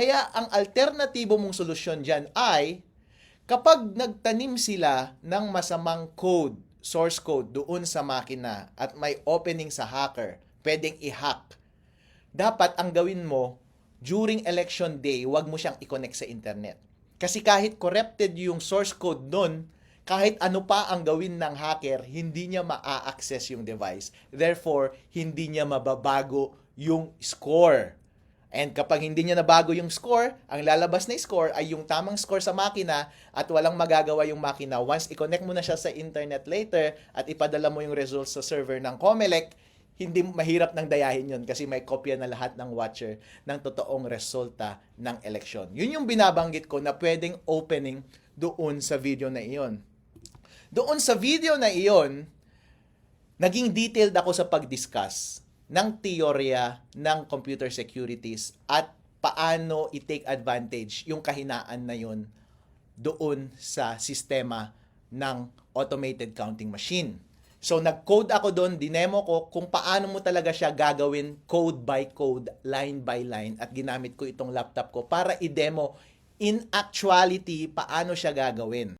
Kaya ang alternatibo mong solusyon dyan ay kapag nagtanim sila ng masamang code, source code doon sa makina at may opening sa hacker, pwedeng i-hack. Dapat ang gawin mo, during election day, wag mo siyang i-connect sa internet. Kasi kahit corrupted yung source code nun, kahit ano pa ang gawin ng hacker, hindi niya ma-access yung device. Therefore, hindi niya mababago yung score. And kapag hindi niya nabago yung score, ang lalabas na score ay yung tamang score sa makina at walang magagawa yung makina. Once i-connect mo na siya sa internet later at ipadala mo yung results sa server ng COMELEC, hindi mahirap nang dayahin yun kasi may kopya na lahat ng watcher ng totoong resulta ng eleksyon. Yun yung binabanggit ko na pwedeng opening doon sa video na iyon. Doon sa video na iyon, naging detailed ako sa pag-discuss ng teorya ng computer securities at paano i-take advantage yung kahinaan na yun doon sa sistema ng automated counting machine. So nag-code ako doon, dinemo ko kung paano mo talaga siya gagawin code by code, line by line at ginamit ko itong laptop ko para i-demo in actuality paano siya gagawin.